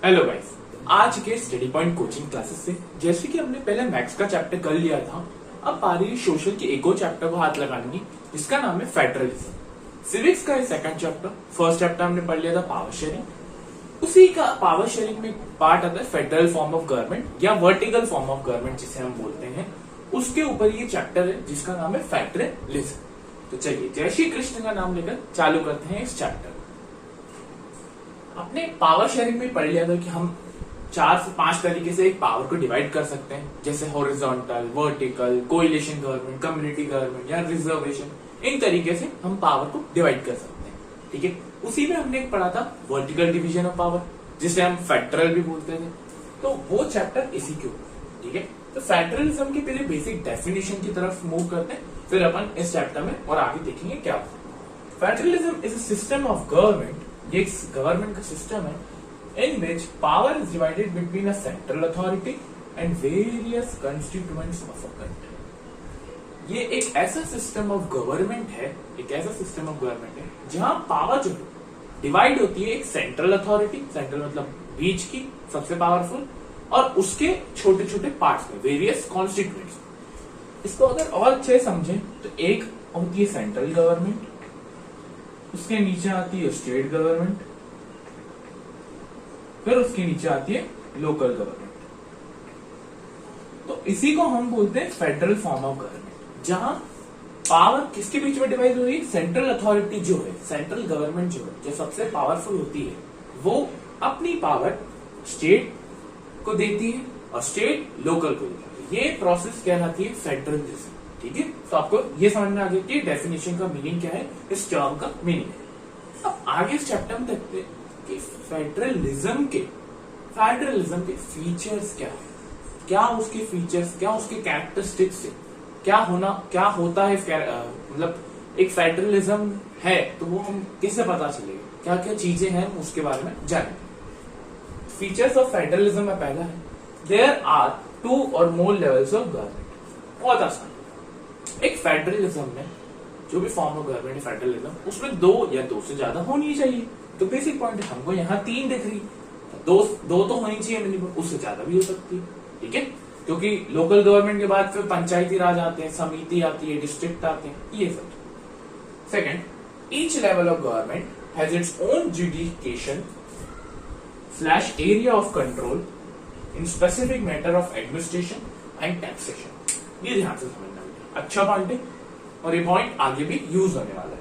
Hello guys, आज के study point coaching classes से जैसे कि हमने पहले मैथ्स का चैप्टर कर लिया था, अब बारी सोशल के एक और चैप्टर को हाथ लगाने की, जिसका नाम है फेडरलिज्म। सिविक्स का सेकंड चैप्टर, फर्स्ट चैप्टर हमने पढ़ लिया था पावर शेयरिंग। उसी का पावर शेयरिंग में पार्ट आता है फेडरल फॉर्म ऑफ गवर्नमेंट या वर्टिकल फॉर्म ऑफ गवर्नमेंट जिसे हम बोलते हैं। उसके ऊपर ये चैप्टर है जिसका नाम है फेडरलिज्म। तो चलिए जय श्री कृष्ण का नाम लेकर चालू करते हैं इस चैप्टर। अपने पावर शेयरिंग में पढ़ लिया था कि हम 4 से 5 तरीके से एक पावर को डिवाइड कर सकते हैं, जैसे horizontal, vertical, coalition government, community government या रिजर्वेशन। इन तरीके से हम पावर को डिवाइड कर सकते हैं। ठीक है, उसी में हमने एक पढ़ा था वर्टिकल डिवीजन ऑफ पावर, जिसे हम फेडरल भी बोलते थे। तो वो चैप्टर इसी के ऊपर। ठीक है, तो फेडरलिज्म की पहले बेसिक डेफिनेशन की तरफ मूव करते हैं, फिर अपन इस चैप्टर में और आगे देखेंगे क्या होता है। Federalism is a system of government, ये गवर्नमेंट का सिस्टम है in which power is divided between a central authority and various constituents of a country. ये एक ऐसा सिस्टम ऑफ गवर्नमेंट है, जहां पावर जो डिवाइड होती है एक सेंट्रल अथॉरिटी, सेंट्रल मतलब बीच की सबसे पावरफुल, और उसके छोटे छोटे पार्ट्स में वेरियस कॉन्स्टिट्यूएंट्स। इसको अगर और अच्छे समझें तो एक होती है सेंट्रल गवर्नमेंट, उसके नीचे आती है स्टेट गवर्नमेंट, फिर उसके नीचे आती है लोकल गवर्नमेंट। तो इसी को हम बोलते हैं फेडरल फॉर्म ऑफ गवर्नमेंट, जहां पावर किसके बीच में डिवाइड हो रही है। सेंट्रल अथॉरिटी जो है, सेंट्रल गवर्नमेंट जो सबसे पावरफुल होती है, वो अपनी पावर स्टेट को देती है और स्टेट लोकल को देती है। ये प्रोसेस कहलाती है फेडरलिज्म। ठीक है, तो आपको ये समझ में आ गया कि डेफिनेशन का मीनिंग क्या है, इस टर्म का मीनिंग है। अब आगे इस चैप्टर में देखते हैं कि फेडरलिज्म के फीचर्स क्या है, क्या उसके फीचर्स, क्या उसके कैरेक्टरिस्टिक्स है, क्या होता है। मतलब एक फेडरलिज्म है तो वो हम कैसे पता चलेगा, क्या क्या चीजें हैं उसके बारे में जानेंगे। फीचर्स ऑफ फेडरलिज्म में पहला है there are 2 or more levels of government. बहुत आसान, एक फेडरलिज्म में जो भी फॉर्म ऑफ गवर्नमेंट है फेडरलिज्म, उसमें 2 या 2 से ज्यादा होनी चाहिए। तो बेसिक पॉइंट है, हमको यहाँ 3 दिख रही, 2 तो होनी चाहिए मिनिमम, उससे ज्यादा भी हो सकती है। ठीक है, क्योंकि लोकल गवर्नमेंट के बाद फिर पंचायती राज आते हैं, समिति आती है, डिस्ट्रिक्ट आते हैं, ये सब। Second, each level of government has its own jurisdiction / area of control in specific matter of administration and taxation. ये ध्यान से समझना अच्छा पॉइंट है, और ये पॉइंट आगे भी यूज होने वाला है।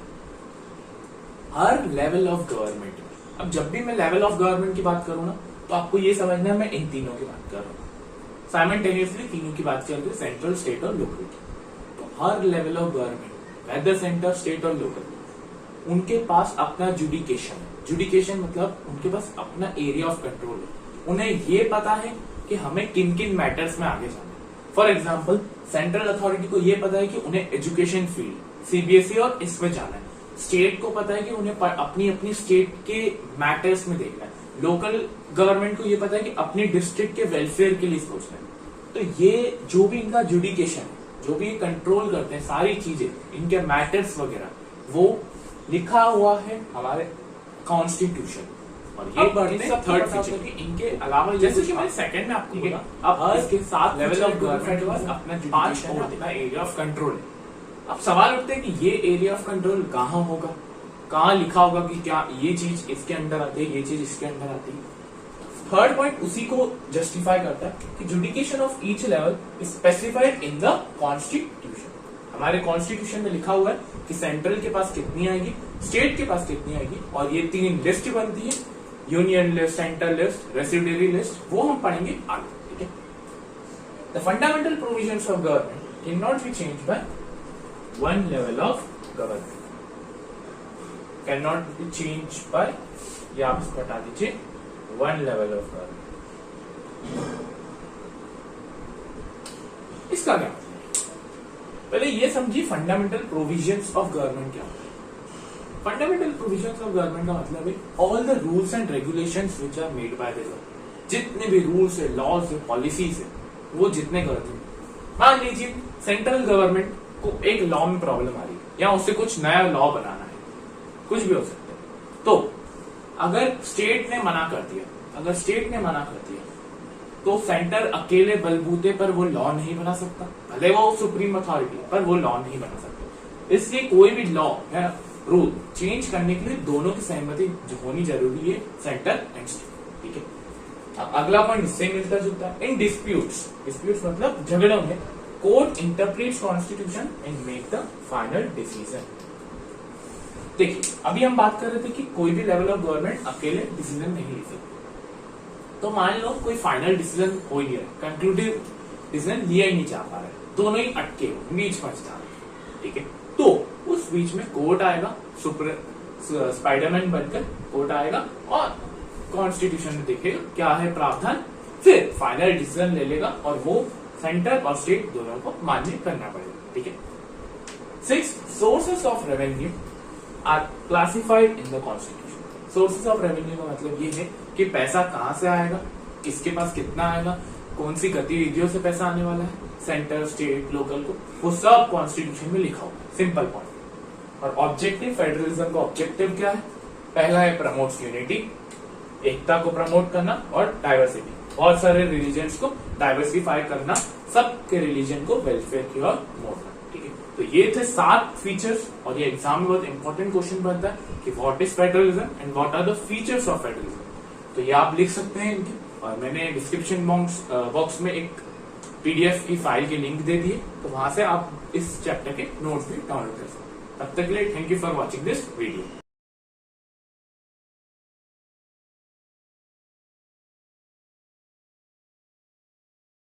हर लेवल ऑफ गवर्नमेंट, अब जब भी मैं लेवल ऑफ गवर्नमेंट की बात करूं ना, तो आपको ये समझना है मैं इन तीनों की बात कर रहा हूं, साइमल्टेनियसली तीनों की बात चल रही है, सेंट्रल, स्टेट और लोकल की। तो हर level of government, whether centre, state और लोकल, उनके पास अपना जुडिकेशन है। जुडिकेशन मतलब उनके पास अपना एरिया ऑफ कंट्रोल है। उन्हें ये पता है कि हमें किन किन मैटर्स में आगे जाना है। फॉर एग्जाम्पल, सेंट्रल अथॉरिटी को ये पता है कि उन्हें एजुकेशन फील्ड, सीबीएसई और इसमें जाना है। स्टेट को पता है कि उन्हें अपनी स्टेट के मैटर्स में देखना है। लोकल गवर्नमेंट को ये पता है कि अपनी डिस्ट्रिक्ट के वेलफेयर के लिए सोचना है। तो ये जो भी इनका जुडिकेशन है, जो भी कंट्रोल करते हैं सारी चीजें, इनके मैटर्स वगैरह, वो लिखा हुआ है हमारे कॉन्स्टिट्यूशन। और ये बढ़ते हैं थर्ड फीचर कि इनके अलावा, जैसे कि मैंने सेकंड में आपको बोला, अब इसके साथ लेवल ऑफ गवर्नमेंट के पास अपना जुडिकेशन है, अपना एरिया ऑफ कंट्रोल है। अब सवाल उठते हैं कि ये एरिया ऑफ कंट्रोल कहाँ होगा, कहाँ लिखा होगा कि क्या ये चीज इसके अंदर आती है, ये चीज इसके अंदर आती है। थर्ड पॉइंट उसी को जस्टिफाई करता है कि jurisdiction of each level is specified in the constitution. हमारे कॉन्स्टिट्यूशन में लिखा हुआ है कि सेंट्रल के पास कितनी आएगी, स्टेट के पास कितनी आएगी, और ये 3 लिस्ट बनती है, union list, central list, residuary list, वो हम पढ़ेंगे आगे। ठीक है, the fundamental provisions of government can not be changed by one level of government, can not be change bye, ये आप इसको हटा दीजिए, वन लेवल ऑफ गवर्नमेंट। इसका क्या मतलब, पहले ये समझिए फंडामेंटल प्रोविजंस ऑफ गवर्नमेंट क्या होता है। फंडामेंटल प्रोविजंस ऑफ गवर्नमेंट का मतलब है all the rules and regulations which are made by the government. जितने भी रूल्स है, लॉज है, पॉलिसीज है, वो जितने करते हैं। मान लीजिए सेंट्रल गवर्नमेंट को एक लॉ में प्रॉब्लम आ रही है, या उससे कुछ नया लॉ बनाना है, कुछ भी हो सकता है। तो अगर स्टेट ने मना कर दिया, अगर स्टेट ने मना कर दिया तो सेंटर अकेले बलबूते पर वो लॉ नहीं बना सकता, भले वो सुप्रीम अथॉरिटी है पर वो लॉ नहीं बना सकता। इसलिए कोई भी लॉ है रूल चेंज करने के लिए दोनों की सहमति होनी जरूरी है, सेंटर एंड स्टेट। ठीक है, अगला पॉइंट इससे मिलता जुलता है। इन डिस्प्यूट्स, डिस्प्यूट्स मतलब झगड़ों में, court interprets constitution and make the final decision. देखिए अभी हम बात कर रहे थे कि कोई भी लेवल ऑफ गवर्नमेंट अकेले डिसीजन नहीं ले सकती। तो मान लो कोई फाइनल डिसीजन हो ही नहीं रहा, कंक्लूसिव डिसीजन लिया ही नहीं जा पा रहा है, दोनों ही अटके हो, बीच फंस जा रहे। ठीक है, तो उस बीच में कोर्ट आएगा, स्पाइडरमैन बनकर कोर्ट आएगा और कॉन्स्टिट्यूशन में देखेगा क्या है प्रावधान, फिर फाइनल डिसीजन ले लेगा और वो सेंटर और स्टेट दोनों को मान्य करना पड़ेगा। ठीक है। 6 sources of revenue are classified in the constitution. Sources of revenue का मतलब ये है कि पैसा कहां से आएगा, किसके पास कितना आएगा, कौन सी गतिविधियों से पैसा आने वाला है, सेंटर स्टेट लोकल को, वो सब कॉन्स्टिट्यूशन में लिखा होगा। Simple point. और ऑब्जेक्टिव फेडरलिज्म का ऑब्जेक्टिव क्या है? पहला है प्रमोट्स यूनिटी, एकता को प्रमोट करना, और डाइवर्सिटी, बहुत सारे रिलीजन्स को डाइवर्सिफाई करना, सबके रिलीजन को वेलफेयर की ओर मोड़ना। ठीक है, तो ये थे 7 फीचर्स और ये एग्जाम में बहुत इंपॉर्टेंट क्वेश्चन बनता है कि what is federalism and what are the features of federalism. तो ये आप लिख सकते हैं इनके, और मैंने डिस्क्रिप्शन बॉक्स में एक पीडीएफ की फाइल की लिंक दे दी है, तो वहां से आप इस चैप्टर के नोट्स भी डाउनलोड कर सकते हैं। तब तक के लिए thank you for watching this video.